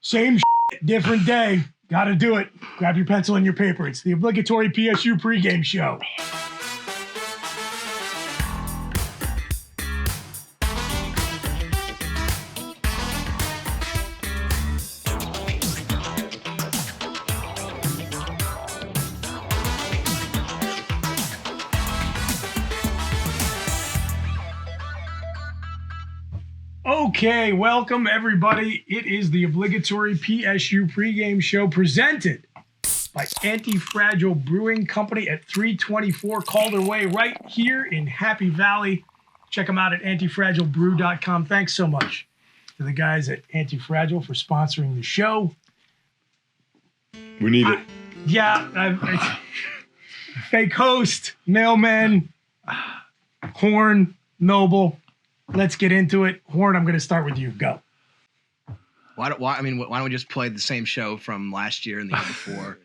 Same shit, different day. Got to do it. Grab your pencil and your paper. It's the obligatory PSU pregame show. Okay, welcome everybody. It is the obligatory PSU pregame show presented by Anti-Fragile Brewing Company at 324 Calder Way right here in Happy Valley. Check them out at antifragilebrew.com. Thanks so much to the guys at Anti-Fragile for sponsoring the show. We need it. Yeah, fake host, Mailman, Horne, Noble. Let's get into it. Horne, I'm going to start with you. Go. Why don't we just play the same show from last year and the year before,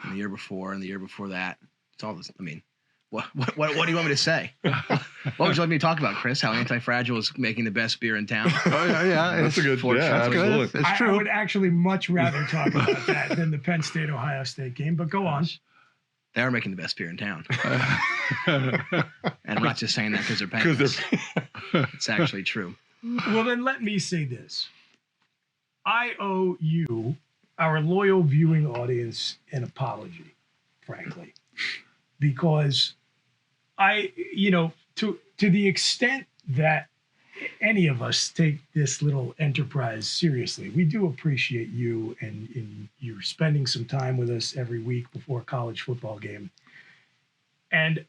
and the year before and the year before that? It's all this. I mean, what do you want me to say? What would you like me to talk about, Chris? How Anti-Fragile is making the best beer in town? Yeah, that's a good. Yeah, absolutely. It's true. I would actually much rather talk about that than the Penn State Ohio State game. But go on. They are making the best beer in town. And I'm not just saying that because they're paying us. It's actually true. Well, then let me say this. I owe you, our loyal viewing audience, an apology, frankly. Because to the extent that any of us take this little enterprise seriously, we do appreciate you and you spending some time with us every week before a college football game. And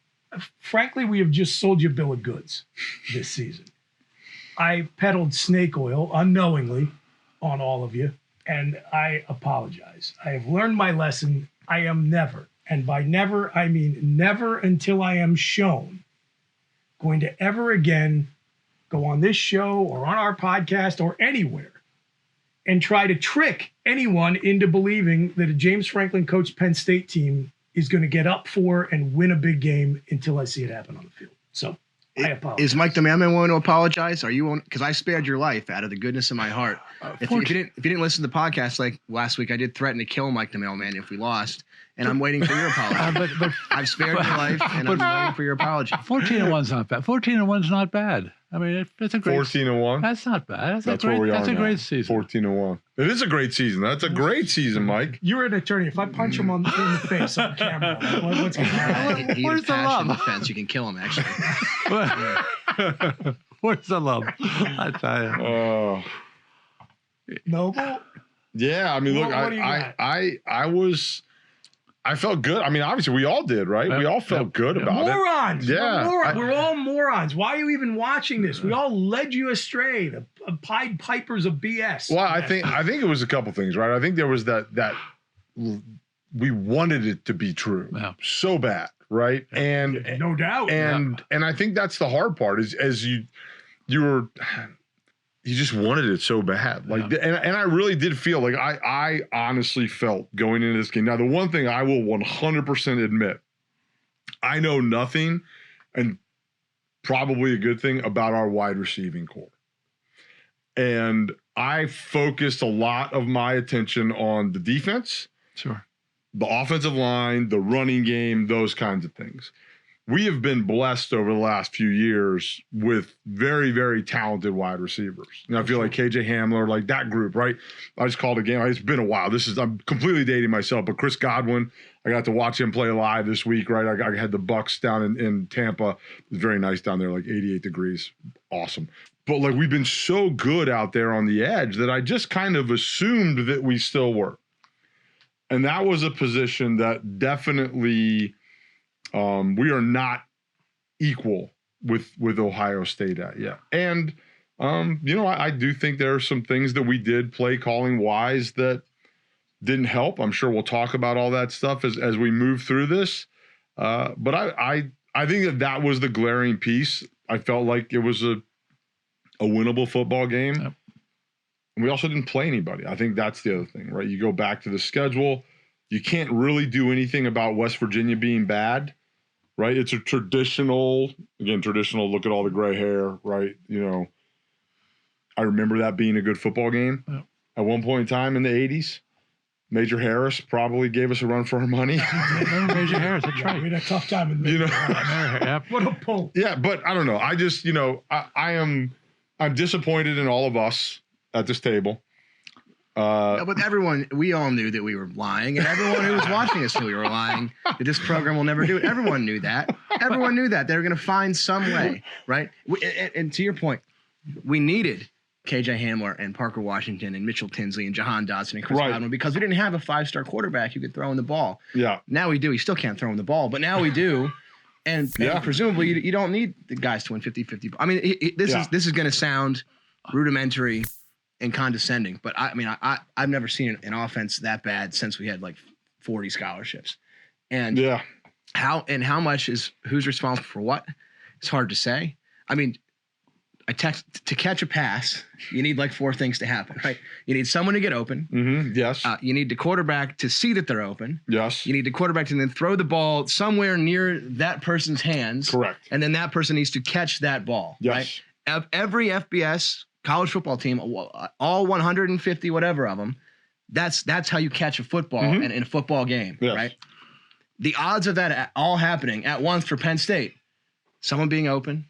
frankly, we have just sold you a bill of goods this season. I peddled snake oil unknowingly on all of you, and I apologize. I have learned my lesson. I am never, and by never, I mean never until I am shown, going to ever again go on this show or on our podcast or anywhere and try to trick anyone into believing that a James Franklin coached Penn State team is going to get up for and win a big game until I see it happen on the field. So I apologize. Is Mike The Mailman willing to apologize? Are you on? Because I spared your life out of the goodness of my heart. If you didn't listen to the podcast like last week, I did threaten to kill Mike The Mailman if we lost. And I'm waiting for your apology. But I've spared your life, and I'm waiting for your apology. 14-1's not bad. 14-1's not bad. I mean, it's a great. 14-1. That's not bad. That's where we are. That's a great season. 14-1. It is a great season. That's a great season, Mike. You're an attorney. If I punch him in the face on camera, what's going to happen? He Where's has the passion love? defense. You can kill him, actually. Where's the love? I tell you. Noble? Yeah, I mean, look, What do you got? I felt good. I mean, obviously, we all did, right? We all felt good about morons. it. Yeah. We're all morons. Why are you even watching this? We all led you astray. The Pied Pipers of BS. Well, I think it was a couple things, right? I think there was that we wanted it to be true so bad, right? And no doubt. And I think that's the hard part is as you just wanted it so bad. Like, and I really did feel like I honestly felt going into this game. Now, the one thing I will 100% admit, I know nothing, and probably a good thing, about our wide receiving core. And I focused a lot of my attention on the defense, Sure, the offensive line, the running game, those kinds of things. We have been blessed over the last few years with very, very talented wide receivers. And I feel like KJ Hamler, like that group, right? I just called a game. It's been a while. I'm completely dating myself, but Chris Godwin, I got to watch him play live this week, right? I had the Bucs down in Tampa. It was very nice down there, like 88 degrees. Awesome. But like we've been so good out there on the edge that I just kind of assumed that we still were. And that was a position that definitely we are not equal with Ohio State at yet. And, I do think there are some things that we did play calling wise that didn't help. I'm sure we'll talk about all that stuff as we move through this. But I think that was the glaring piece. I felt like it was a winnable football game. Yep. And we also didn't play anybody. I think that's the other thing, right? You go back to the schedule. You can't really do anything about West Virginia being bad, right? It's a traditional, look at all the gray hair, right? I remember that being a good football game. Yep. at one point in time in the 80s. Major Harris probably gave us a run for our money. Major Harris, that's right. We had a tough time in You know, Yep. what a pull. yeah, but I don't know. I just, I'm disappointed in all of us at this table. No, but we all knew that we were lying, and everyone who was watching us knew we were lying, that this program will never do it. Everyone knew that. Everyone knew that. They were going to find some way, right? And to your point, we needed KJ Hamler and Parker Washington and Mitchell Tinsley and Jahan Dotson and Chris Godwin because we didn't have a 5-star quarterback who could throw in the ball. Yeah. Now we do. He still can't throw in the ball, but now we do. And presumably you don't need the guys to win 50-50. I mean, this is going to sound rudimentary and condescending, but I've never seen an offense that bad since we had like 40 scholarships. And how much is who's responsible for what? It's hard to say. I mean, to catch a pass, you need like 4 things to happen, right? You need someone to get open. Mm-hmm. Yes. You need the quarterback to see that they're open. Yes. You need the quarterback to then throw the ball somewhere near that person's hands. Correct. And then that person needs to catch that ball. Yes. Right? Every FBS college football team, all 150 whatever of them, that's how you catch a football in a football game, right? The odds of that all happening at once for Penn State, someone being open,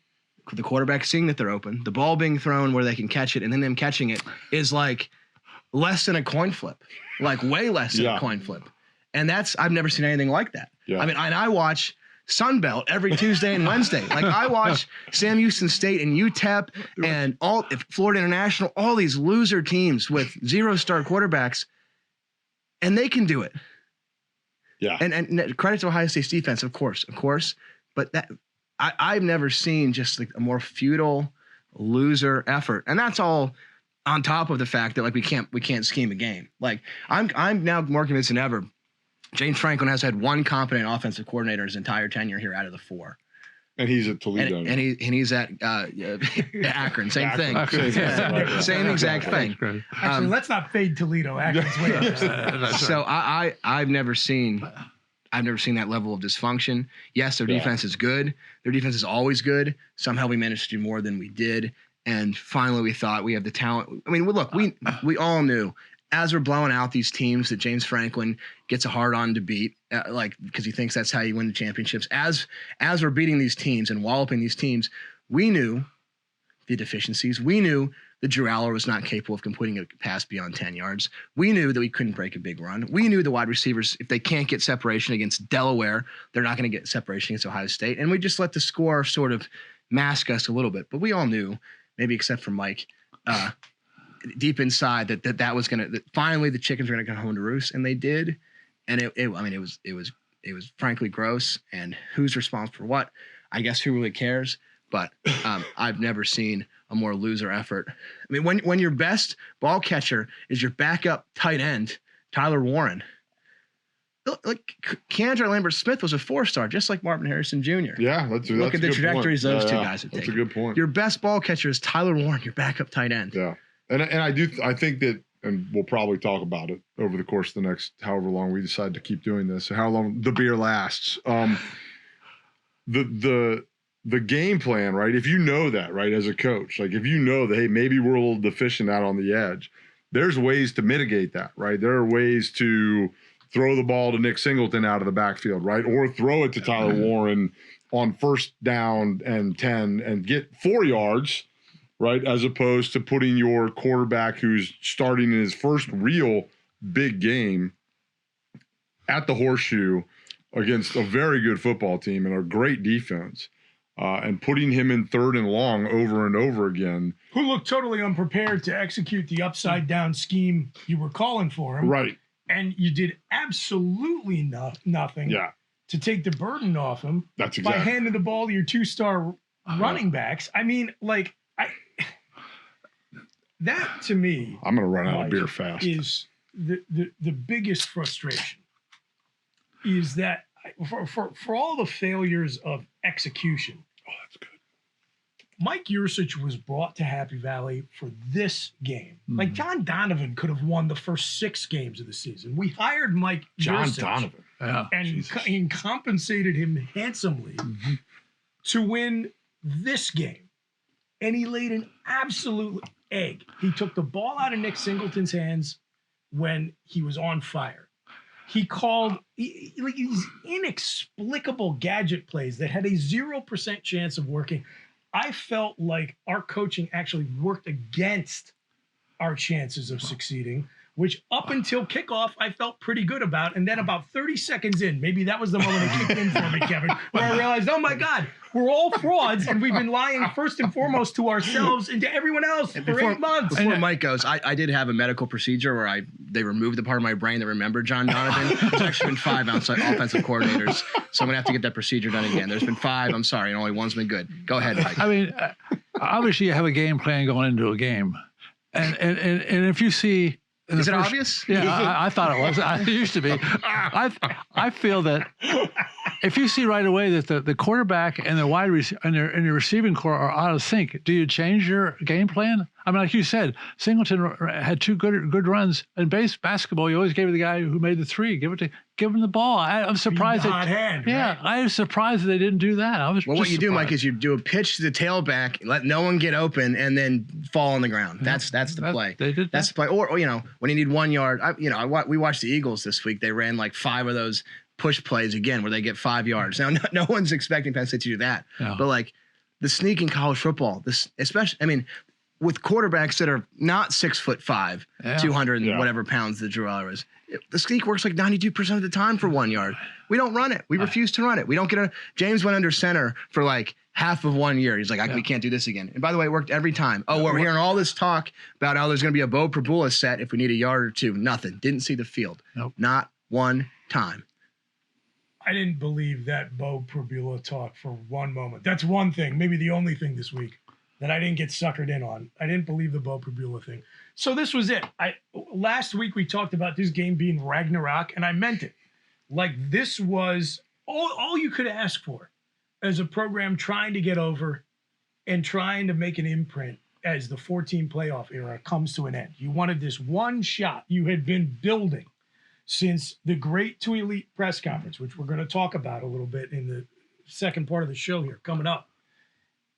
the quarterback seeing that they're open, the ball being thrown where they can catch it, and then them catching it is like less than a coin flip, like way less than a coin flip. And I've never seen anything like that. Yeah. I mean, and I watch Sunbelt every Tuesday and Wednesday. Like I watch Sam Houston State and UTEP and Florida International, all these loser teams with 0-star quarterbacks, and they can do it. Yeah. And credit to Ohio State's defense, of course. But I've never seen just like a more futile loser effort. And that's all on top of the fact that like we can't scheme a game. Like I'm now more convinced than ever. James Franklin has had one competent offensive coordinator his entire tenure here out of the 4. And he's at Toledo. And he's at Akron. Same thing. Same exact thing. Actually, let's not fade Toledo. Akron's way up. So I've never seen that level of dysfunction. Yes, their defense is good. Their defense is always good. Somehow we managed to do more than we did. And finally we thought we have the talent. I mean, look, we all knew as we're blowing out these teams that James Franklin gets a hard on to beat, because he thinks that's how you win the championships. As we're beating these teams and walloping these teams, we knew the deficiencies. We knew that Drew Aller was not capable of completing a pass beyond 10 yards. We knew that we couldn't break a big run. We knew the wide receivers, if they can't get separation against Delaware, they're not going to get separation against Ohio State. And we just let the score sort of mask us a little bit. But we all knew, maybe except for Mike, deep inside that was going to finally the chickens were going to come home to roost, and they did. And it was frankly gross. And who's responsible for what? I guess who really cares? But I've never seen a more loser effort. I mean, when your best ball catcher is your backup tight end, Tyler Warren. Like Keandre Lambert-Smith was a 4-star, just like Marvin Harrison Jr. Yeah, look at the trajectories those two guys have taken. That's a good point. Your best ball catcher is Tyler Warren, your backup tight end. Yeah, and I think that, and we'll probably talk about it over the course of the next however long we decide to keep doing this, and how long the beer lasts. The game plan, right? If you know that, right, as a coach, like if you know that, hey, maybe we're a little deficient out on the edge, there's ways to mitigate that, right? There are ways to throw the ball to Nick Singleton out of the backfield, right? Or throw it to Tyler Warren on 1st down and 10 and get 4 yards, right? As opposed to putting your quarterback who's starting in his first real big game at the Horseshoe against a very good football team and a great defense, and putting him in 3rd and long over and over again. Who looked totally unprepared to execute the upside down scheme you were calling for him. Right. And you did absolutely nothing to take the burden off him. That's exactly. By handing the ball to your 2-star running backs. I mean, like, that to me, I'm going to run out of beer fast. Is the biggest frustration is that for all the failures of execution. Oh, that's good. Mike Yursich was brought to Happy Valley for this game. Like John Donovan could have won the first 6 games of the season. We hired Mike Yursich and compensated him handsomely to win this game. And he laid an absolutely egg. He took the ball out of Nick Singleton's hands when he was on fire. He called like these inexplicable gadget plays that had a 0% chance of working. I felt like our coaching actually worked against our chances of succeeding, which up until kickoff, I felt pretty good about. And then about 30 seconds in, maybe that was the moment it kicked in for me, Kevin, where I realized, oh my God, we're all frauds and we've been lying first and foremost to ourselves and to everyone else for 8 months. Before Mike goes, I did have a medical procedure where they removed the part of my brain that remembered John Donovan. There's actually been 5 outside offensive coordinators, so I'm going to have to get that procedure done again. There's been 5, I'm sorry, and only one's been good. Go ahead, Mike. I mean, obviously you have a game plan going into a game. And if you see... Is it obvious? Yeah, I thought it was. It used to be. I feel that if you see right away that the quarterback and the and your receiving core are out of sync, do you change your game plan? I mean, like you said, Singleton had 2 good runs. In basketball, you always gave it the guy who made the 3. Give him the ball. I'm surprised. I was surprised that they didn't do that. I was. Well, what you surprised. do, Mike, is you do a pitch to the tailback, let no one get open, and then fall on the ground. That's the play. They did That's the play. Or when you need 1 yard, we watched the Eagles this week. They ran like 5 of those push plays again where they get 5 yards. Now, no one's expecting Penn State to do that, but like the sneak in college football, this especially. I mean, with quarterbacks that are not 6'5", 200 and whatever pounds that Drew Aller is. The sneak works like 92% of the time for 1 yard. We don't run it. We refuse to run it. We don't get James went under center for like half of 1 year. He's like, we can't do this again. And by the way, it worked every time. Oh, we're hearing all this talk about how there's going to be a Bo Prabula set if we need a yard or 2. Nothing. Didn't see the field. Nope. Not one time. I didn't believe that Bo Prabula talk for one moment. That's one thing, maybe the only thing this week that I didn't get suckered in on. I didn't believe the Bo Prabula thing. So this was it. Last week we talked about this game being Ragnarok, and I meant it. Like this was all you could ask for as a program trying to get over and trying to make an imprint as the 14 playoff era comes to an end. You wanted this one shot you had been building since the Great to Elite press conference, which we're going to talk about a little bit in the second part of the show here coming up.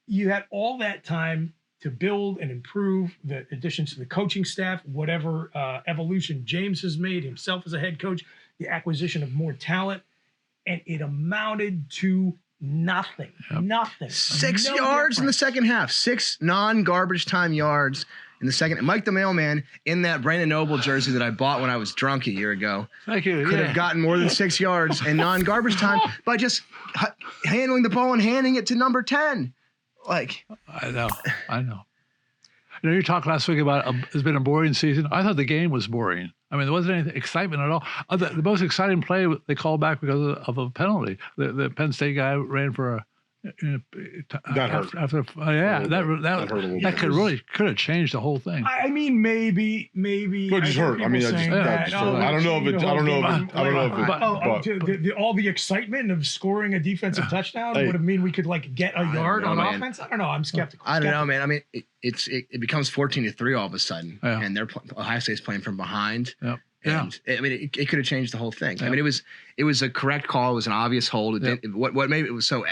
You had all that time to build and improve, the additions to the coaching staff, whatever evolution James has made himself as a head coach, the acquisition of more talent, and it amounted to nothing. Yep. Nothing. 6 yards in the second half. 6 non-garbage time yards in the second. Mike the Mailman in that Brandon Noble jersey that I bought when I was drunk a year ago. Thank you. Could have gotten more than 6 yards in non-garbage time by just handling the ball and handing it to number 10. Like, I know. You talked last week about it's been a boring season. I thought the game was boring. I mean, there wasn't any excitement at all. The most exciting play they called back because of a penalty. The Penn State guy ran for a. That hurt. That hurt a little bit. Could have changed the whole thing. I mean, maybe. But it just hurt. I mean, I don't know if it. All the excitement of scoring a defensive touchdown would have mean we could like get a yard on offense. I don't know. I'm skeptical. I don't know, man. I mean, it becomes 14-3 all of a sudden, and Ohio State's playing from behind. Yep. And I mean, it could have changed the whole thing. I mean, it was a correct call. It was an obvious hold. What made it was so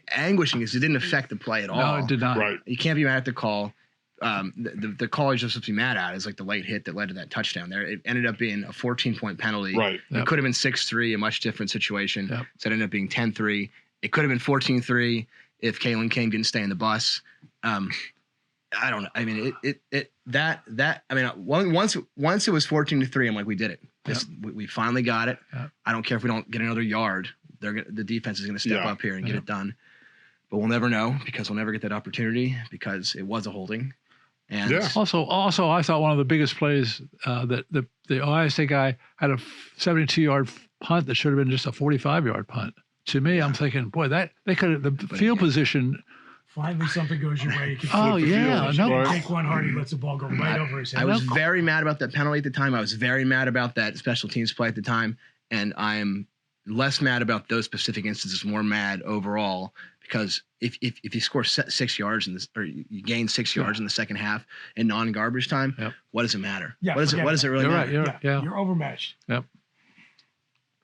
anguishing is it didn't affect the play at all. No, it did not. Right. You can't be mad at the call. The call you're supposed to be mad at is like the late hit that led to that touchdown there. It ended up being a 14-point penalty. Right. It could have been 6-3, a much different situation. Yep. So it ended up being 10-3. It could have been 14-3 if Kalen King didn't stay in the bus. I don't know. I mean, once it was 14-3, I'm like, we did it. We finally got it. Yep. I don't care if we don't get another yard. The defense is going to step up here and get it done. But we'll never know because we'll never get that opportunity because it was a holding. And also, I thought one of the biggest plays that the Ohio State guy had a 72-yard punt that should have been just a 45-yard punt. To me, I'm thinking, boy, that they could have the field position. Finally, something goes your way. You can take one hard, he lets the ball go right over his head. I was very mad about that penalty at the time. I was very mad about that special teams play at the time, and I am less mad about those specific instances. More mad overall because if you score 6 yards or you gain 6 yards in the second half in non-garbage time, what does it matter? Yeah, what does it really matter? You're overmatched. Yep.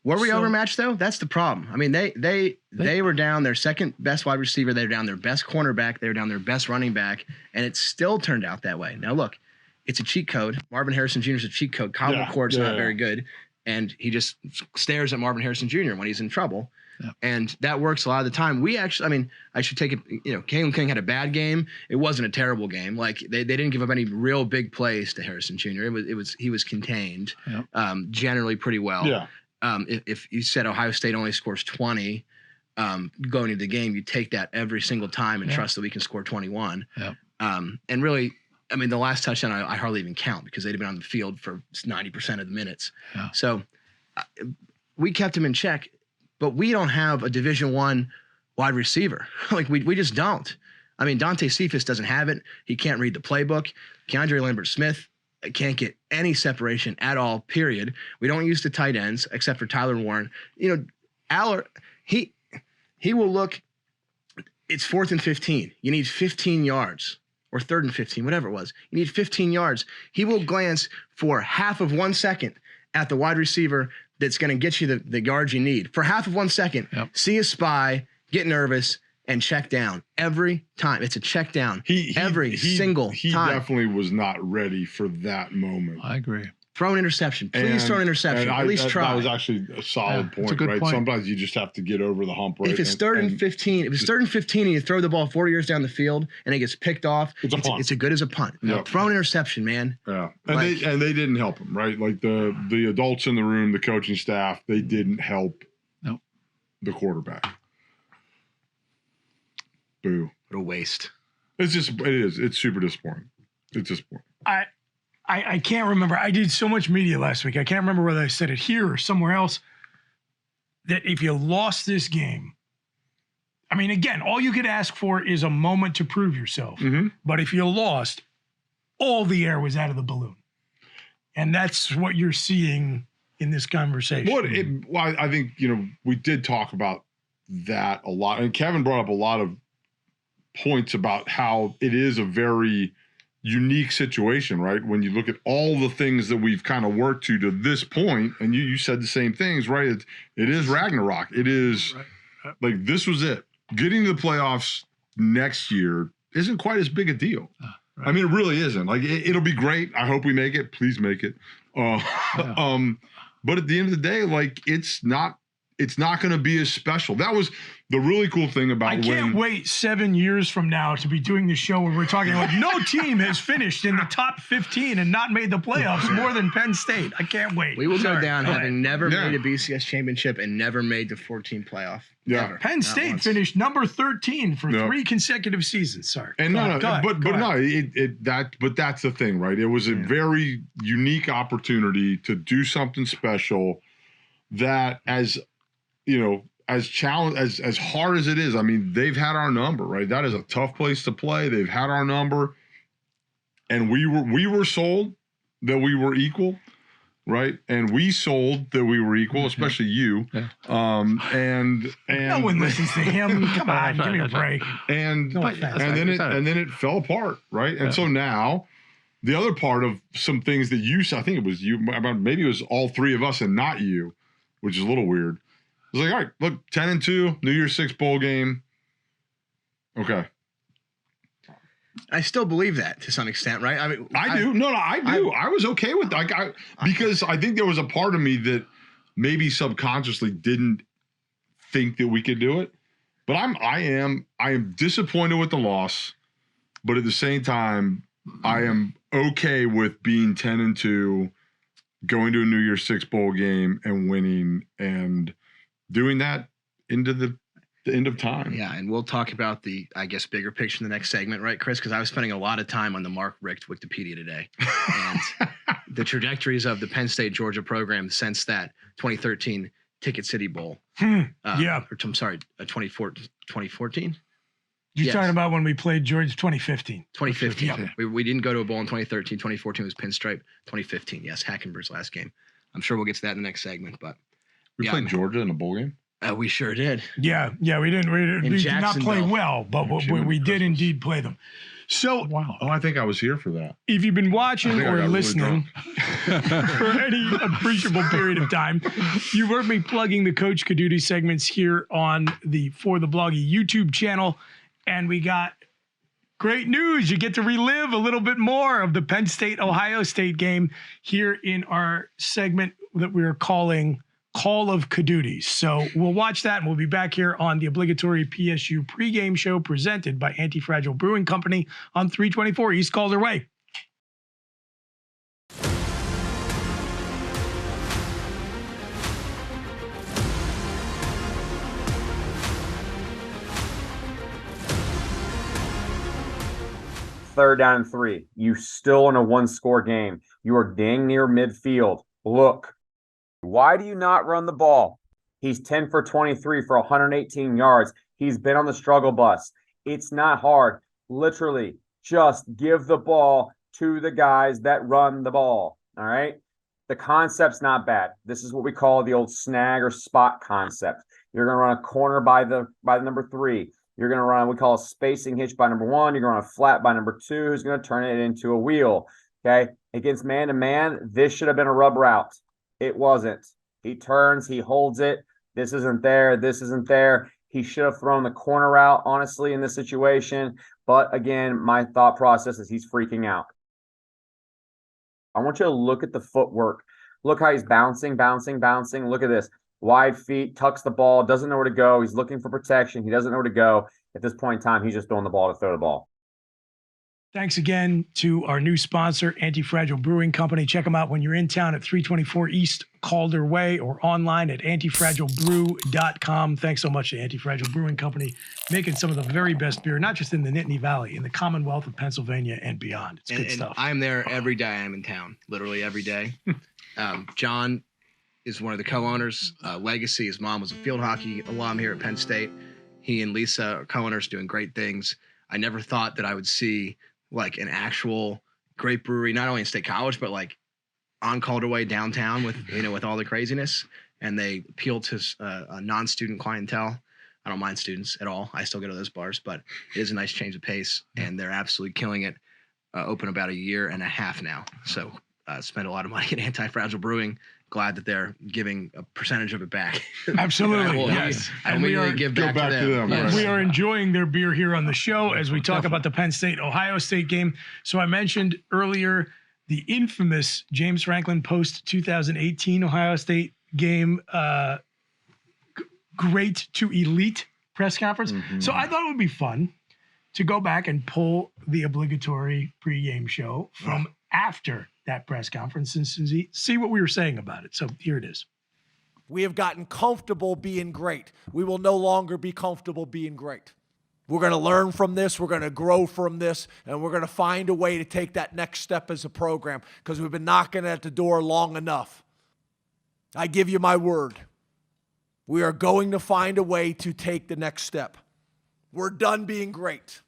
Were we overmatched though? That's the problem. I mean, they were down their second best wide receiver. They were down their best cornerback. They were down their best running back, and it still turned out that way. Now look, it's a cheat code. Marvin Harrison Jr. is a cheat code. Kyle McCord's not very good, and he just stares at Marvin Harrison Jr. when he's in trouble. Yeah. And that works a lot of the time. We actually, I mean, I should take it, Caleb King had a bad game. It wasn't a terrible game. Like they didn't give up any real big plays to Harrison Jr. He was contained, generally pretty well. Yeah. If you said Ohio State only scores 20 going into the game, you take that every single time and trust that we can score 21. Yeah. And really, I mean, the last touchdown I hardly even count because they'd have been on the field for 90% of the minutes. Yeah. So we kept him in check. But we don't have a Division I wide receiver. Like we just don't. I mean, Dante Cephas doesn't have it. He can't read the playbook. Keandre Lambert-Smith can't get any separation at all, period. We don't use the tight ends except for Tyler Warren. Aller, he will look, it's 4th and 15. You need 15 yards or 3rd and 15, whatever it was. You need 15 yards. He will glance for half of 1 second at the wide receiver that's going to get you the yards you need for half of 1 second. Yep. See a spy, get nervous, and check down every time. It's a check down every single time. He definitely was not ready for that moment. I agree. Throw an interception. Please throw an interception. At least try. That was actually a solid point, right? Point. Sometimes you just have to get over the hump, right? If it's 3rd and 15, if it's 3rd and 15 and you throw the ball 40 yards down the field and it gets picked off, it's as good as a punt. Yep. Throw an interception, man. Yeah, and they didn't help him, right? Like the adults in the room, the coaching staff, they didn't help the quarterback. Boo. What a waste. It's super disappointing. It's disappointing. I can't remember. I did so much media last week. I can't remember whether I said it here or somewhere else, that if you lost this game, I mean, again, all you could ask for is a moment to prove yourself. Mm-hmm. But if you lost, all the air was out of the balloon. And that's what you're seeing in this conversation. I think, we did talk about that a lot. And Kevin brought up a lot of points about how it is a very unique situation, right? When you look at all the things that we've kind of worked to this point, and you said the same things, right? It is Ragnarok. It is like, this was it. Getting to the playoffs next year isn't quite as big a deal. Right. I mean, it really isn't. Like, it'll be great. I hope we make it. Please make it. But at the end of the day, like, it's not going to be as special. That was the really cool thing about I can't wait 7 years from now to be doing this show where we're talking like no team has finished in the top 15 and not made the playoffs more than Penn State. I can't wait. We will go down having never made a BCS championship and never made the 14 playoff. Yeah. Never. Penn State finished number 13 for 3 consecutive seasons. Sorry. And but that's the thing, right? It was a very unique opportunity to do something special that as hard as it is, I mean, they've had our number, right? That is a tough place to play. They've had our number, and we were sold that we were equal, right? And we sold that we were equal, especially you. Yeah. And no one listens to him. Come on, give me a break. And then it fell apart, right? And so now, the other part of some things that you said, I think it was you, maybe it was all three of us and not you, which is a little weird. It was like, all right, look, 10-2, New Year's Six bowl game. Okay. I still believe that to some extent, right? I mean, I do. No, I do. I was okay with that. Because I think there was a part of me that maybe subconsciously didn't think that we could do it. But I am disappointed with the loss, but at the same time, I am okay with being 10-2, going to a New Year's Six bowl game and winning and doing that into the end of time. Yeah, and we'll talk about the, I guess, bigger picture in the next segment, right, Chris? Because I was spending a lot of time on the Mark Richt Wikipedia today. And the trajectories of the Penn State Georgia program since that 2013 Ticket City Bowl. I'm sorry, 2014? You're talking about when we played Georgia 2015. 2015. Yeah. We didn't go to a bowl in 2013. 2014 was Pinstripe. 2015, yes, Hackenberg's last game. I'm sure we'll get to that in the next segment, but we played Georgia in a bowl game? We sure did. Yeah, we did not play well, but we did indeed play them. So, wow. Oh, I think I was here for that. If you've been watching or listening, for any appreciable period of time. You've heard me plugging the Coach Caduti segments here on the For the Bloggy YouTube channel, and we got great news. You get to relive a little bit more of the Penn State-Ohio State game here in our segment that we are calling Call of Caduti. So we'll watch that, and we'll be back here on the Obligatory PSU Pregame Show presented by Anti-Fragile Brewing Company on 324 East Calder Way. Third down and 3. You still in a 1-score game. You are dang near midfield. Look, why do you not run the ball? He's 10 for 23 for 118 yards. He's been on the struggle bus. It's not hard. Literally, just give the ball to the guys that run the ball. All right? The concept's not bad. This is what we call the old snag or spot concept. You're going to run a corner by the number 3. You're going to run, we call a spacing hitch by number 1. You're going to run a flat by number 2, who's going to turn it into a wheel. Okay? Against man-to-man, this should have been a rub route. It wasn't. He turns, he holds it. This isn't there. This isn't there. He should have thrown the corner route, honestly, in this situation. But again, my thought process is he's freaking out. I want you to look at the footwork. Look how he's bouncing. Look at this. Wide feet, tucks the ball, doesn't know where to go. He's looking for protection. He doesn't know where to go. At this point in time, he's just throwing the ball to throw the ball. Thanks again to our new sponsor, Anti-Fragile Brewing Company. Check them out when you're in town at 324 East Calder Way or online at antifragilebrew.com. Thanks so much to Anti-Fragile Brewing Company, making some of the very best beer, not just in the Nittany Valley, in the Commonwealth of Pennsylvania and beyond. It's good stuff. I'm there every day I'm in town, literally every day. John is one of the co-owners. Legacy, his mom was a field hockey alum here at Penn State. He and Lisa are co-owners doing great things. I never thought that I would see like an actual great brewery, not only in State College, but like on Calder Way downtown with, with all the craziness. And they appeal to a non-student clientele. I don't mind students at all. I still go to those bars, but it is a nice change of pace, and they're absolutely killing it. Open about 1.5 years now. So spend a lot of money at Anti-Fragile Brewing. Glad that they're giving a percentage of it back. Absolutely, yes. And we give back to them. Yes. We are enjoying their beer here on the show as we talk about the Penn State-Ohio State game. So I mentioned earlier the infamous James Franklin post-2018 Ohio State game, great to elite press conference. Mm-hmm. So I thought it would be fun to go back and pull the obligatory pregame show from after that press conference and see what we were saying about it. So here it is. We have gotten comfortable being great. We will no longer be comfortable being great. We're going to learn from this. We're going to grow from this, and we're going to find a way to take that next step as a program because we've been knocking at the door long enough. I give you my word. We are going to find a way to take the next step. We're done being great.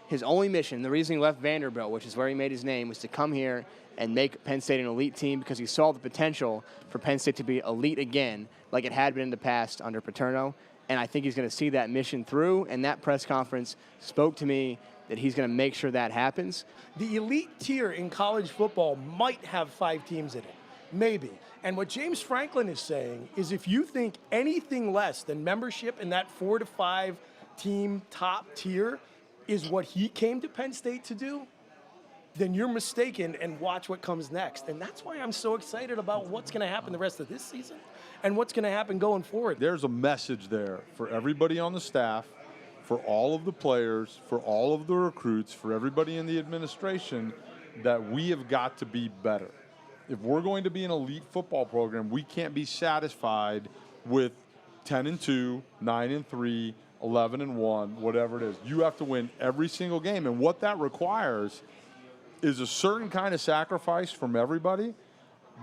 His only mission, the reason he left Vanderbilt, which is where he made his name, was to come here and make Penn State an elite team because he saw the potential for Penn State to be elite again, like it had been in the past under Paterno. And I think he's going to see that mission through, and that press conference spoke to me that he's going to make sure that happens. The elite tier in college football might have 5 teams in it, maybe. And what James Franklin is saying is if you think anything less than membership in that 4 to 5 team top tier is what he came to Penn State to do, then you're mistaken, and watch what comes next. And that's why I'm so excited about what's going to happen the rest of this season and what's going to happen going forward. There's a message there for everybody on the staff, for all of the players, for all of the recruits, for everybody in the administration, that we have got to be better. If we're going to be an elite football program, we can't be satisfied with 10-2, 9-3, 11-1, whatever it is. You have to win every single game. And what that requires is a certain kind of sacrifice from everybody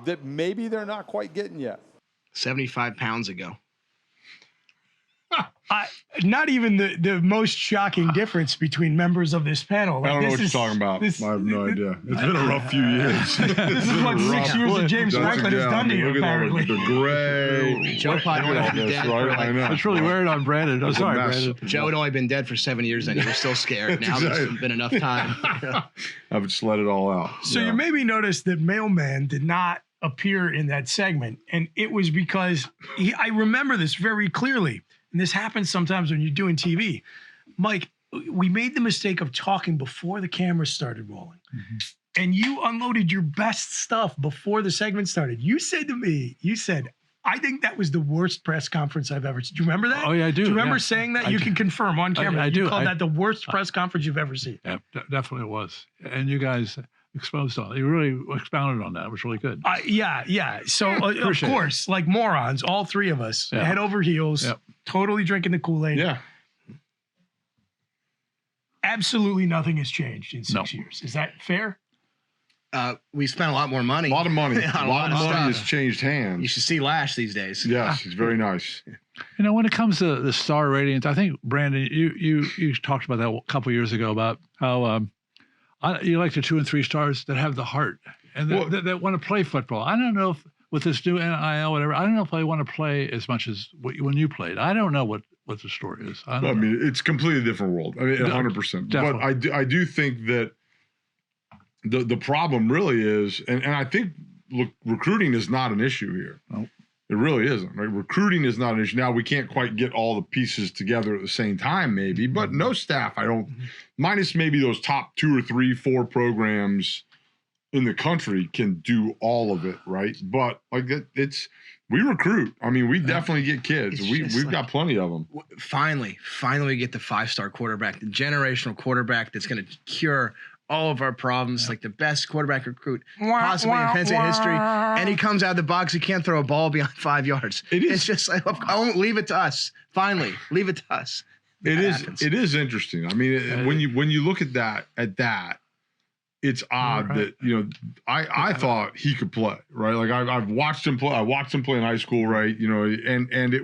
that maybe they're not quite getting yet. 75 pounds ago. Not even the most shocking difference between members of this panel. I don't know what you're talking about. I have no idea. It's been a rough few years. This is what 6 years of James Franklin has done to you, look at all apparently. the gray. Joe probably would have been dead for I know. It's really weird on Brandon. I'm sorry, Brandon. Joe had only been dead for 7 years and he was still scared. Now there's been enough time. I've just let it all out. So you maybe noticed that Mailman did not appear in that segment, and it was because I remember this very clearly, and this happens sometimes when you're doing TV. Mike, we made the mistake of talking before the cameras started rolling, and you unloaded your best stuff before the segment started. You said to me, I think that was the worst press conference I've ever seen. Do you remember that? Oh, yeah, I do. Do you remember saying that? You can confirm on camera. I You do. called that the worst press conference you've ever seen. Yeah, definitely was. And you guys exposed on it. You really expounded on that. It was really good. Yeah. So, of course, like morons, all three of us, head over heels, totally drinking the Kool-Aid. Yeah. Absolutely nothing has changed in 6 years. Is that fair? We spent a lot more money. A lot of money. A lot of money has changed hands. You should see Lash these days. Yes, he's very nice. You know, when it comes to the star ratings, I think, Brandon, you talked about that a couple years ago about how you like the 2 and 3 stars that have the heart and that want to play football. I don't know if with this new NIL, whatever, I don't know if they want to play as much as when you played. I don't know what the story is. I mean, it's a completely different world. I mean, 100%. Definitely. But I do think that the problem really is, and I think, look, recruiting is not an issue here. Nope. It really isn't. Right? Recruiting is not an issue. Now, we can't quite get all the pieces together at the same time, maybe, but no staff, minus maybe those top 2 or 3, 4 programs in the country can do all of it, right? But like we recruit. I mean, we definitely get kids. We've got plenty of them. Finally, we get the 5-star quarterback, the generational quarterback that's going to cure all of our problems, like the best quarterback recruit possibly in Penn State history. And he comes out of the box, he can't throw a ball beyond 5 yards. It's just like, I won't leave it to us. Finally, leave it to us. It is interesting. I mean, when you look at that, it's odd that, you know, I thought he could play, right? Like I've watched him play. I watched him play in high school, right? You know, and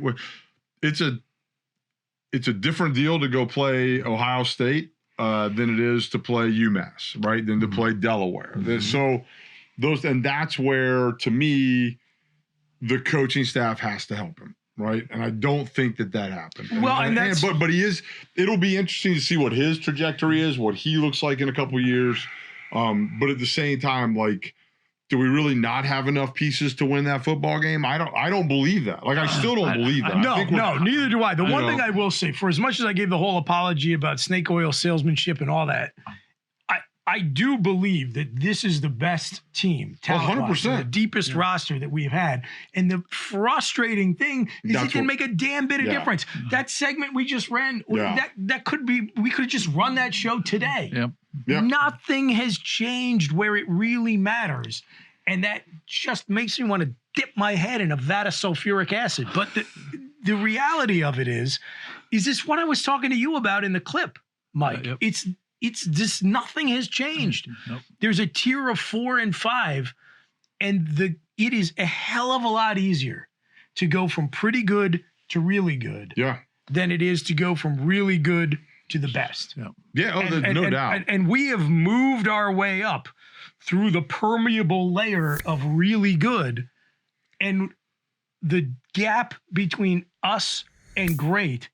it's a different deal to go play Ohio State than it is to play UMass, right? Than to play Delaware. So that's where, to me, the coaching staff has to help him, right? And I don't think that happened. But he is. It'll be interesting to see what his trajectory is, what he looks like in a couple of years. But at the same time, like, do we really not have enough pieces to win that football game? I don't believe that. Like, I still don't believe that. No, neither do I. The one thing I will say, for as much as I gave the whole apology about snake oil salesmanship and all that, I do believe that this is the best team, 100%, the deepest roster that we've had. And the frustrating thing is it didn't make a damn bit of difference. That segment we just ran, that could be, we could have just run that show today. Yep. Nothing has changed where it really matters. And that just makes me want to dip my head in a vat of sulfuric acid. But the reality of it is this what I was talking to you about in the clip, Mike. It's just nothing has changed. There's a tier of 4 and 5, and it is a hell of a lot easier to go from pretty good to really good than it is to go from really good to the best. There's no doubt. And we have moved our way up through the permeable layer of really good, and the gap between us and great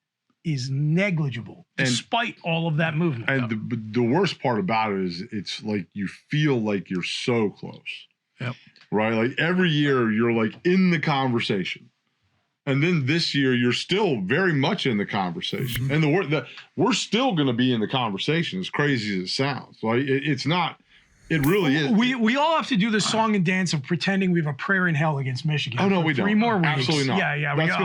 is negligible, despite all of that movement. And the worst part about it is it's like you feel like you're so close. Right? Like every year you're like in the conversation. And then this year you're still very much in the conversation. And we're still going to be in the conversation, as crazy as it sounds. Like it's not. It really is. We all have to do the song and dance of pretending we have a prayer in hell against Michigan. Oh no, we don't. 3 more weeks. Absolutely not. Yeah. That's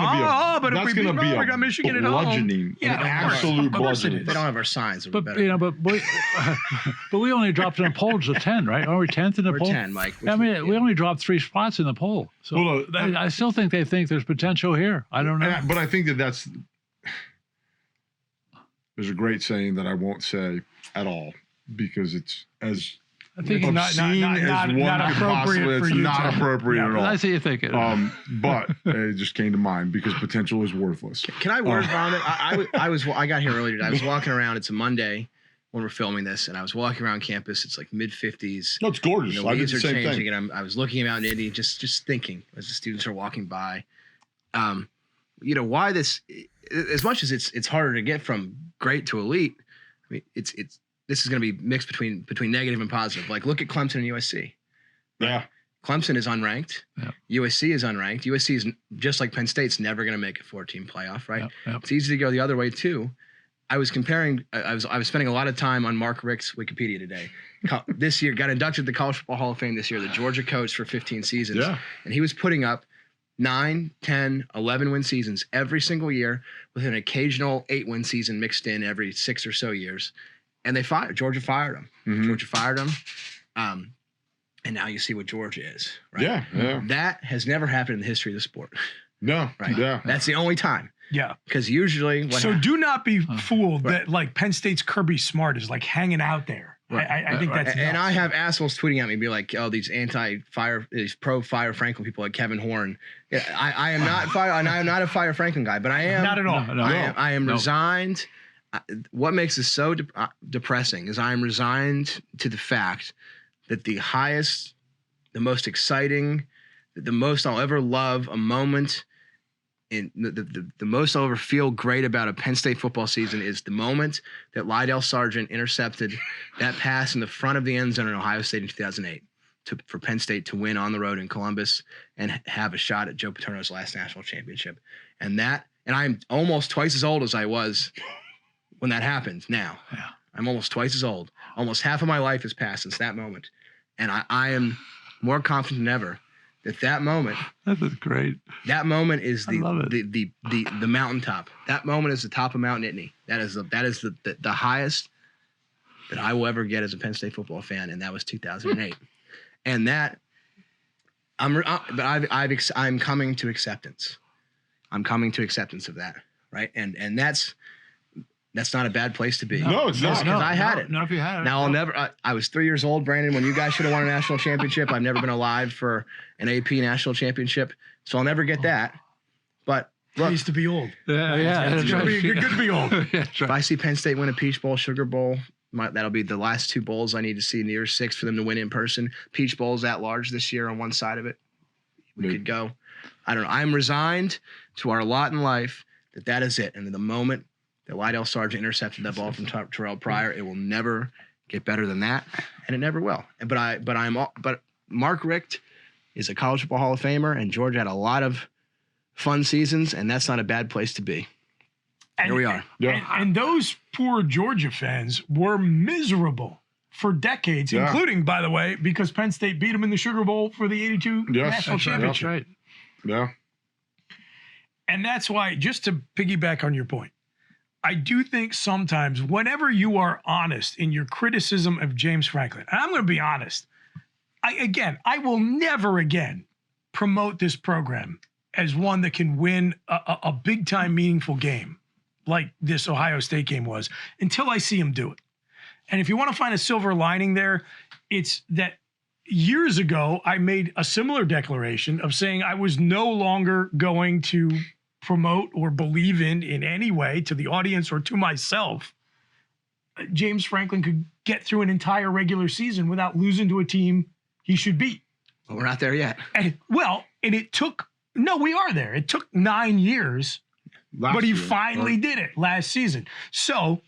going to be we got Michigan at home. Bludgeoning. Yeah, an absolute bludgeoning. They don't have our signs. But we only dropped in the poll to 10, right? Are we 10th in the poll? We're 10, Mike. I mean, we only dropped 3 spots in the poll. So I still think they think there's potential here. I don't know. But I think there's a great saying that I won't say at all because it's as I think it's obscene as one could possibly. It's not appropriate at all. I see you thinking. But it just came to mind because potential is worthless. Can I word vomit? I got here earlier today. I was walking around. It's a Monday when we're filming this, and I was walking around campus. It's like mid-50s. No, it's gorgeous. The leaves are changing, and I was looking out in Indy, just thinking as the students are walking by, why this? As much as it's harder to get from great to elite, I mean, this is going to be mixed between negative and positive. Like, look at Clemson and USC. Yeah. Clemson is unranked. Yeah. USC is unranked. USC is just like Penn State's never going to make a 4-team playoff, right? Yeah. It's easy to go the other way too. I was comparing. I was spending a lot of time on Mark Richt's Wikipedia today. This year, got inducted to the College Football Hall of Fame this year. The Georgia coach for 15 seasons. Yeah. And he was putting up 9, 10, 11 win seasons every single year, with an occasional 8-win season mixed in every 6 or so years. And Georgia fired him. Mm-hmm. Georgia fired him. And now you see what Georgia is, right? Yeah. That has never happened in the history of the sport. No. Right? Yeah. That's the only time. Yeah. Because usually do not be fooled that like Penn State's Kirby Smart is like hanging out there. Right. I think that's nuts. And I have assholes tweeting at me, be like, "Oh, these pro-Fire Franklin people like Kevin Horne." Yeah, I am not I am not a Fire Franklin guy, but I am not at all. I am resigned. What makes this so depressing is I am resigned to the fact that the highest, the most exciting, the most I'll ever love a moment. And the most I'll ever feel great about a Penn State football season is the moment that Lydell Sargent intercepted that pass in the front of the end zone in Ohio State in 2008 for Penn State to win on the road in Columbus and have a shot at Joe Paterno's last national championship. And I'm almost twice as old as I was when that happened now. Yeah. I'm almost twice as old. Almost half of my life has passed since that moment. And I am more confident than ever that moment. That is great. That moment is I love it. the mountaintop. That moment is the top of Mount Nittany. That is the highest that I will ever get as a Penn State football fan, and that was 2008. And that I'm coming to acceptance. I'm coming to acceptance of that, right? And that's not a bad place to be. No, it's not. Because I had it. No, if you had it. Now I'll never. I was 3 years old, Brandon, when you guys should have won a national championship. I've never been alive for an AP national championship, so I'll never get that. But look, Pays to be old. Yeah. It's good to be old. if I see Penn State win a Peach Bowl, Sugar Bowl, that'll be the last 2 bowls I need to see in the year 6 for them to win in person. Peach Bowl's at large this year on one side of it. We could go. I don't know. I'm resigned to our lot in life that is it. And the moment that Lydell Sargent intercepted that ball from Terrell Pryor, it will never get better than that, and it never will. But Mark Richt is a College Football Hall of Famer, and Georgia had a lot of fun seasons, and that's not a bad place to be. Here we are. And those poor Georgia fans were miserable for decades, including, by the way, because Penn State beat them in the Sugar Bowl for the 82 national championship. Right. Yeah. And that's why, just to piggyback on your point, I do think sometimes whenever you are honest in your criticism of James Franklin, and I'm going to be honest, I will never again promote this program as one that can win a big-time meaningful game like this Ohio State game was until I see him do it. And if you want to find a silver lining there, it's that years ago I made a similar declaration of saying I was no longer going to promote or believe in any way to the audience or to myself, James Franklin could get through an entire regular season without losing to a team he should beat. But we're not there yet. And it took, no, we are there. It took 9 years, but he finally did it last season. So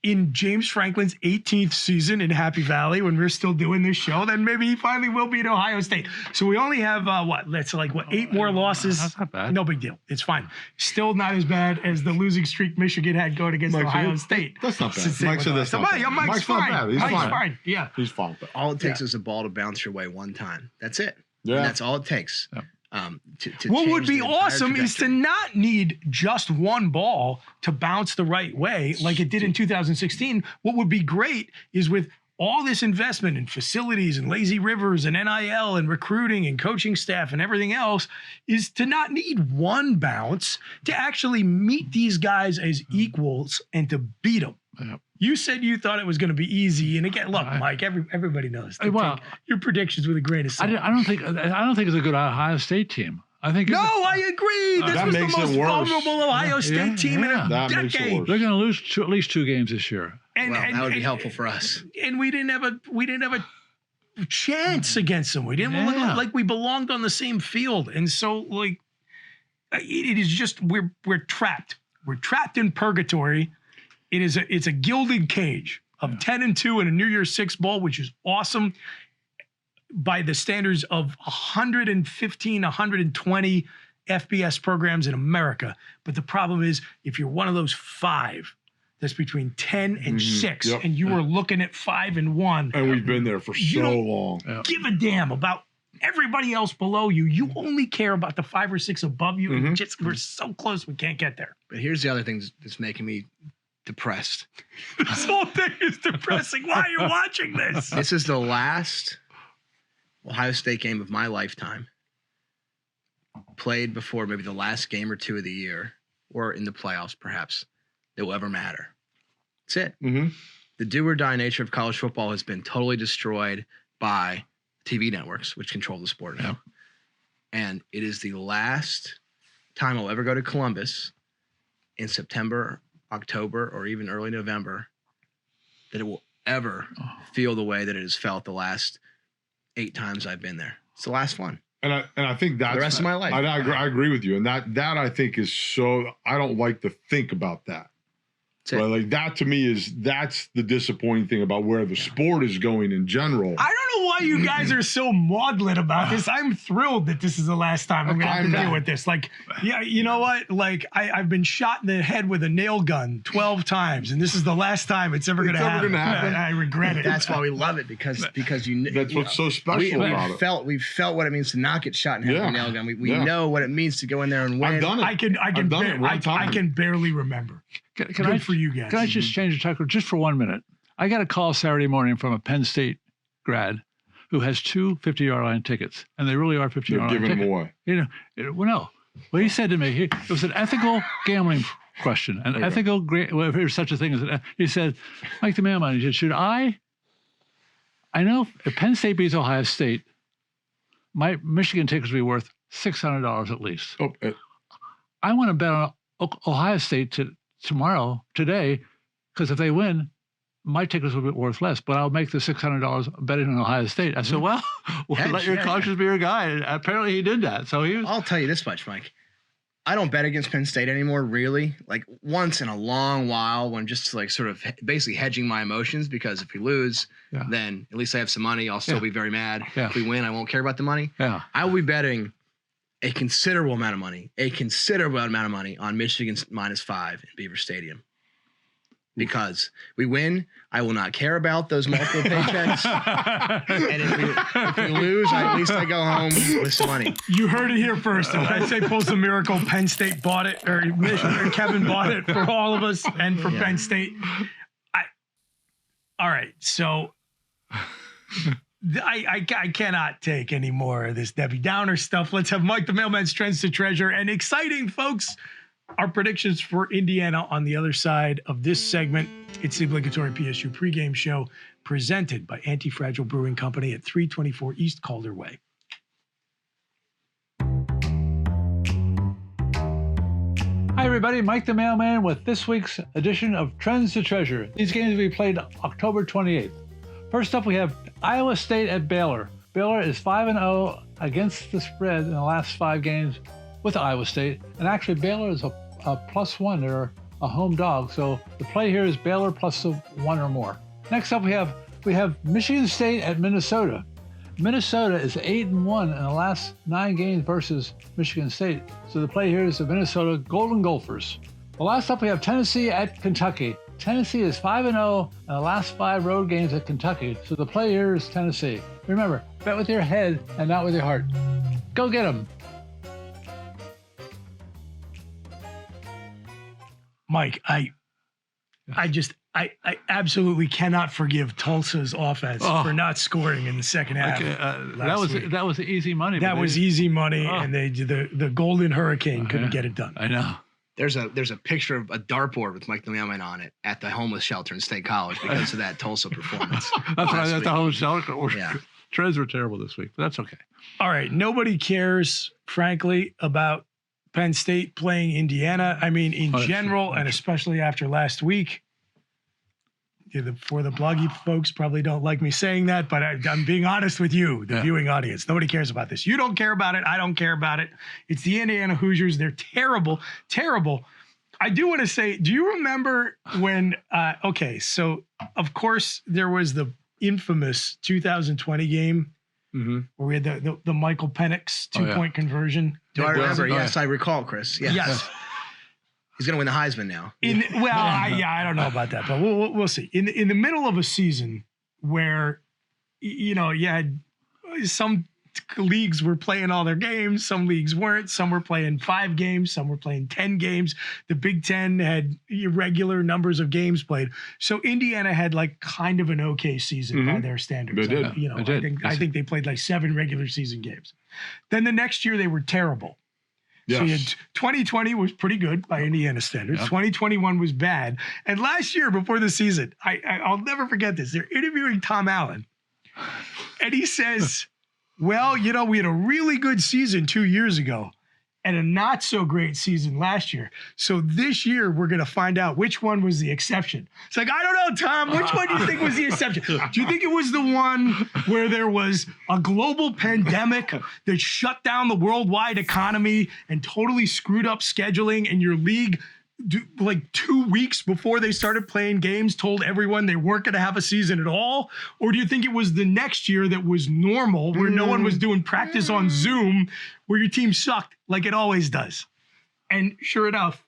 in James Franklin's 18th season in Happy Valley, when we're still doing this show, then maybe he finally will beat Ohio State. So we only have, 8 more losses. That's not bad. No big deal. It's fine. Still not as bad as the losing streak Michigan had going against Ohio State. That's not bad. Mike said that's not bad. Mike's fine. Not bad. He's fine. Yeah. He's fine. All it takes is a ball to bounce your way one time. That's it. Yeah. And that's all it takes. Yep. What would be awesome is to not need just one ball to bounce the right way like it did in 2016. What would be great is with all this investment in facilities and lazy rivers and NIL and recruiting and coaching staff and everything else is to not need one bounce to actually meet these guys as equals and to beat them. Yep. You said you thought it was going to be easy, and again, look, Mike, everybody knows. Well, take your predictions with a grain of salt. I don't think it's a good Ohio State team. I think I agree. This was the most vulnerable Ohio State team in a decade. They're going to lose at least 2 games this year. And that would be helpful for us. And we didn't have a chance against them. We didn't look like we belonged on the same field. And so, like, it is just we're trapped. We're trapped in purgatory. It's a gilded cage of 10-2 in a New Year's Six bowl, which is awesome by the standards of 115, 120 FBS programs in America. But the problem is, if you're one of those 5 that's between 10 and 6, and you are looking at 5 and 1, and we've been there for so long. Give a damn about everybody else below you. You only care about the 5 or 6 above you, and we're so close we can't get there. But here's the other thing that's making me depressed. This whole thing is depressing. Why are you watching this? This is the last Ohio State game of my lifetime, played before maybe the last game or 2 of the year, or in the playoffs perhaps, that will ever matter. That's it. The do or die nature of college football has been totally destroyed by TV networks, which control the sport now. And it is the last time I'll ever go to Columbus in September, October, or even early November that it will ever feel the way that it has felt the last 8 times I've been there. It's the last one. And I think that's the rest of my life. I agree with you. And that I think is so, I don't like to think about that. But like that to me that's the disappointing thing about where the sport is going in general. I don't know why you guys are so maudlin about this. I'm thrilled that this is the last time I'm going to have to deal with this. Like, yeah, you know what? Like, I've been shot in the head with a nail gun 12 times, and this is the last time it's ever going to happen. I regret it. That's why we love it, because you. That's what's so special about it. We felt what it means to not get shot in the head with a nail gun. We know what it means to go in there and win. I've done it. I can barely remember. Good for you guys. Can I just change the topic just for 1 minute? I got a call Saturday morning from a Penn State grad who has 2 50-yard line tickets, and they really are 50-yard line tickets. Giving them away. No. Well, he said to me, it was an ethical gambling question, an ethical, if there's such a thing as he said, Mike The Mailman, he said, should I know if Penn State beats Ohio State, my Michigan tickets will be worth $600 at least. I want to bet on Ohio State today, because if they win, my tickets will be worth less, but I'll make the $600 betting on Ohio State. I said, well, let your conscience be your guide. Apparently he did that. So I'll tell you this much, Mike. I don't bet against Penn State anymore, really. Like once in a long while, when just like sort of basically hedging my emotions, because if we lose, then at least I have some money. I'll still be very mad. If we win, I won't care about the money. I will be betting a considerable amount of money on Michigan -5 in Beaver Stadium. Because we win, I will not care about those multiple paychecks. And if we lose, at least I go home with some money. You heard it here first. If I say pulls a miracle, Penn State bought it, or Kevin bought it for all of us and for Penn State. All right, so I cannot take any more of this Debbie Downer stuff. Let's have Mike the Mailman's Trends to Treasure. And exciting, folks, our predictions for Indiana on the other side of this segment. It's the Obligatory PSU Pregame Show, presented by Anti-Fragile Brewing Company at 324 East Calder Way. Hi, everybody. Mike the Mailman with this week's edition of Trends to Treasure. These games will be played October 28th. First up, we have Iowa State at Baylor. Baylor is 5-0 against the spread in the last 5 games with Iowa State. And actually, Baylor is a +1. They're a home dog. So the play here is Baylor +1 or more. Next up, we have Michigan State at Minnesota. Minnesota is 8-1 in the last 9 games versus Michigan State. So the play here is the Minnesota Golden Gophers. The last up, we have Tennessee at Kentucky. Tennessee is 5-0 in the last 5 road games at Kentucky. So the play here is Tennessee. Remember, bet with your head and not with your heart. Go get them. Mike, I absolutely cannot forgive Tulsa's offense for not scoring in the second half. That was easy money. That was easy money, and the Golden Hurricane couldn't get it done. I know. There's a picture of a dartboard with Mike The Mailman on it at the homeless shelter in State College because of that Tulsa performance. That's right. That's the homeless shelter. Yeah. Trends were terrible this week, but that's okay. All right. Nobody cares, frankly, about Penn State playing Indiana. I mean, in general, and especially after last week. For the bloggy folks probably don't like me saying that, but I'm being honest with you, the viewing audience. Nobody cares about this. You don't care about it. I don't care about it. It's the Indiana Hoosiers. They're terrible, terrible. I do want to say, do you remember when, so of course there was the infamous 2020 game where we had the Michael Penix 2-point conversion. Do I remember? Yes, I recall, Chris. Yes. He's going to win the Heisman now. I don't know about that, but we'll see. In the middle of a season where, you had some leagues were playing all their games, some leagues weren't. Some were playing 5 games, some were playing 10 games. The Big Ten had irregular numbers of games played. So Indiana had like kind of an okay season by their standards. They did. I think they played like 7 regular season games. Then the next year they were terrible. Yes. So you had 2020 was pretty good by Indiana standards. Yep. 2021 was bad. And last year before the season, I'll never forget this. They're interviewing Tom Allen. And he says, well, we had a really good season 2 years ago and a not so great season last year. So this year we're going to find out which one was the exception. It's like, I don't know, Tom, which one do you think was the exception? Do you think it was the one where there was a global pandemic that shut down the worldwide economy and totally screwed up scheduling, and your league, like 2 weeks before they started playing games, told everyone they weren't going to have a season at all? Or do you think it was the next year that was normal, where no one was doing practice on Zoom, where your team sucked like it always does? And sure enough,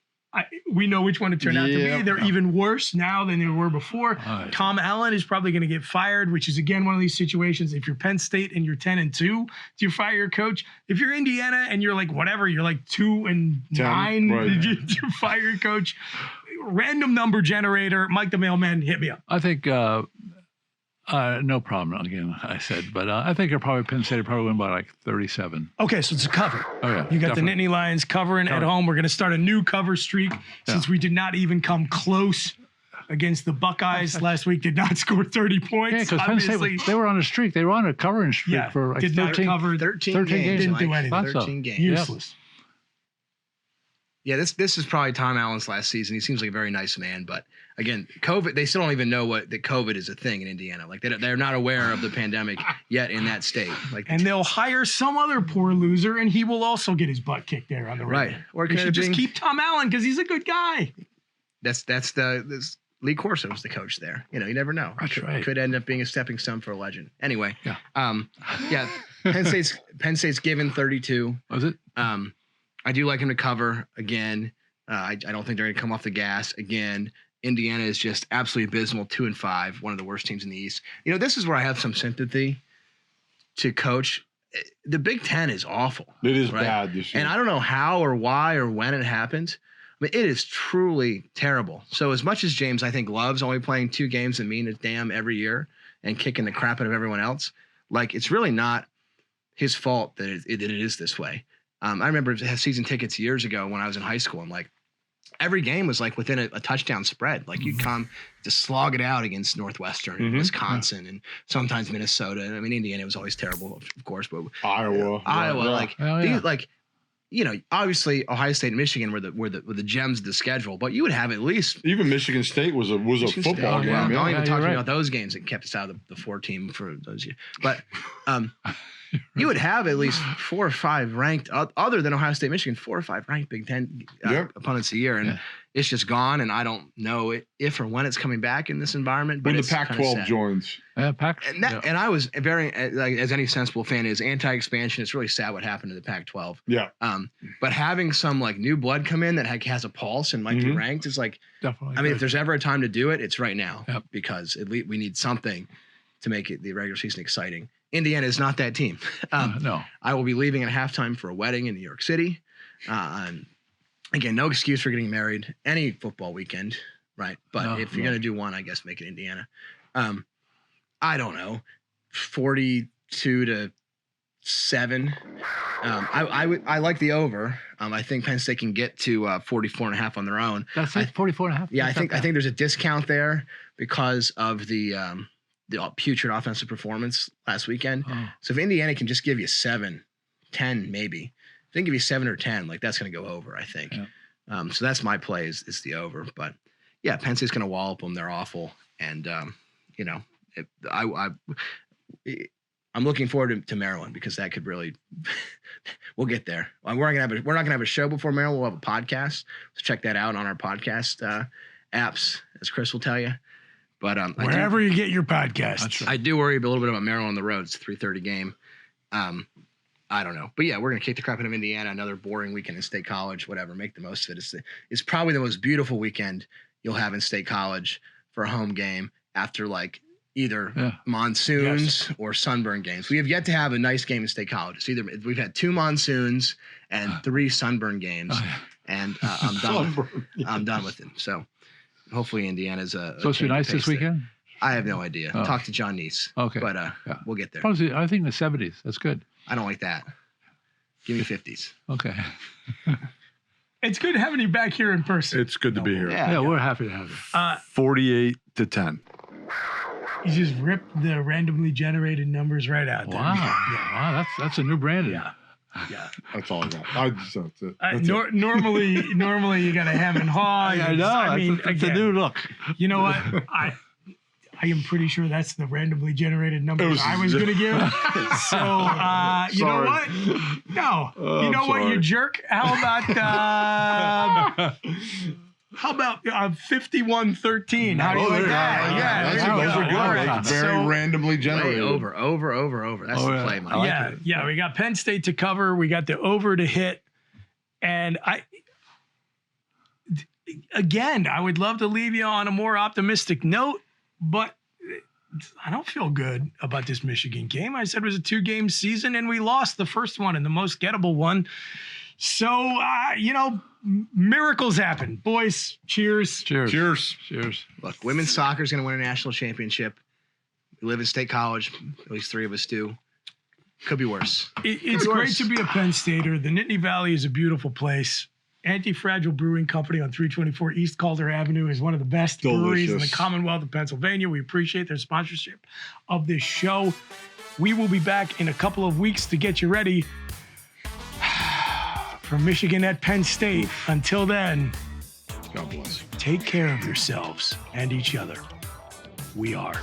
we know which one it turned out to be. They're even worse now than they were before. Tom Allen is probably going to get fired, which is, again, one of these situations. If you're Penn State and you're 10-2, do you fire your coach? If you're Indiana and you're like, whatever, you're like 2-9, right. do you fire your coach? Random number generator. Mike The Mailman, hit me up. I think no problem, again, I said. But I think Penn State will probably win by like 37. Okay, so it's a cover. Oh, yeah. You got the Nittany Lions covering at home. We're going to start a new cover streak since we did not even come close against the Buckeyes last week. Did not score 30 points. Yeah, because Penn State, they were on a streak. They were on a covering streak for like 13 games. Didn't do anything. 13 games. Useless. Yeah, this is probably Tom Allen's last season. He seems like a very nice man, but again, COVID, they still don't even know that COVID is a thing in Indiana. Like they're not aware of the pandemic yet in that state. Like, and they'll hire some other poor loser, and he will also get his butt kicked there on the road. Right. Or they should just keep Tom Allen because he's a good guy. That's Lee Corso was the coach there. You never know. That's right. Could end up being a stepping stone for a legend. Anyway, Penn State's given 32. Was it? I do like him to cover again. I don't think they're going to come off the gas again. Indiana is just absolutely abysmal, 2-5, one of the worst teams in the East. This is where I have some sympathy to coach. The Big Ten is awful. It is bad this year. And I don't know how or why or when it happened. I mean, it is truly terrible. So as much as James, I think, loves only playing 2 games and mean a damn every year and kicking the crap out of everyone else, like, it's really not his fault that it is this way. I remember season tickets years ago when I was in high school, and like every game was like within a touchdown spread. Like you'd come to slog it out against Northwestern and Wisconsin and sometimes Minnesota. And I mean, Indiana was always terrible, of course, but Iowa, obviously Ohio State and Michigan were the gems of the schedule, but you would have at least even Michigan State was a football game. Well, don't even talk to me about those games that kept us out of the 4 team for those years. But you would have at least 4 or 5 ranked, other than Ohio State, Michigan, 4 or 5 ranked Big Ten opponents a year, and it's just gone. And I don't know if or when it's coming back in this environment. But when the Pac-12 joins, and I was very, like, as any sensible fan is, anti-expansion. It's really sad what happened to the Pac-12. Yeah. But having some like new blood come in that has a pulse and might be ranked is like, definitely. I mean, if there's ever a time to do it, it's right now because at least we need something to make it the regular season exciting. Indiana is not that team. No. I will be leaving at halftime for a wedding in New York City. Again, no excuse for getting married any football weekend, right? But if you're going to do one, I guess make it Indiana. I don't know, 42-7. I like the over. I think Penn State can get to 44.5 on their own. That's it, 44.5. Yeah, I think there's a discount there because of the putrid offensive performance last weekend. Oh. So if Indiana can just give you 7, 10 maybe, if they can give you 7 or 10, like that's going to go over, I think. Yeah. So that's my play is the over. But yeah, Penn State's going to wallop them. They're awful, and you know, I'm looking forward to Maryland because that could really. We'll get there. We're not gonna have a show before Maryland. We'll have a podcast. So check that out on our podcast apps, as Chris will tell you. But wherever you get your podcast, I do worry a little bit about Maryland on the road. It's a 3:30 game. I don't know, but yeah, we're gonna kick the crap out of Indiana. Another boring weekend in State College. Whatever, make the most of it. It's probably the most beautiful weekend you'll have in State College for a home game after like either monsoons or sunburn games. We have yet to have a nice game in State College. It's either we've had 2 monsoons and 3 sunburn games, and I'm done. I'm done with it. So hopefully Indiana's supposed to be nice this weekend. I have no idea. Oh. Talk to John Neese. Okay, but we'll get there. Probably, I think the 70s. That's good. I don't like that. Give me 50s. Okay. It's good having you back here in person. It's good to be here. Yeah, we're happy to have you. 48-10. You just ripped the randomly generated numbers right out there. Wow. Yeah. Wow, that's a new branding. Yeah. That's all I got. That's it. Normally you got to hem and haw. I know. It's a new look. You know what? I am pretty sure that's the randomly generated numbers I was going to give. So, you know what? No. You know what, you jerk? How about 51-13? How do you like that? Yeah, those are good. Right. Very randomly generated. Over. That's the play, Mike. Yeah. We got Penn State to cover. We got the over to hit. And I would love to leave you on a more optimistic note, but I don't feel good about this Michigan game. I said it was a 2-game season, and we lost the first one and the most gettable one. So, miracles happen. Boys, cheers. Cheers. Look, women's soccer is going to win a national championship. We live in State College. At least 3 of us do. Could be worse. It's great to be a Penn Stater. The Nittany Valley is a beautiful place. Anti-Fragile Brewing Company on 324 East Calder Avenue is one of the best breweries in the Commonwealth of Pennsylvania. We appreciate their sponsorship of this show. We will be back in a couple of weeks to get you ready for Michigan at Penn State. Until then, God bless. Take care of yourselves and each other. We are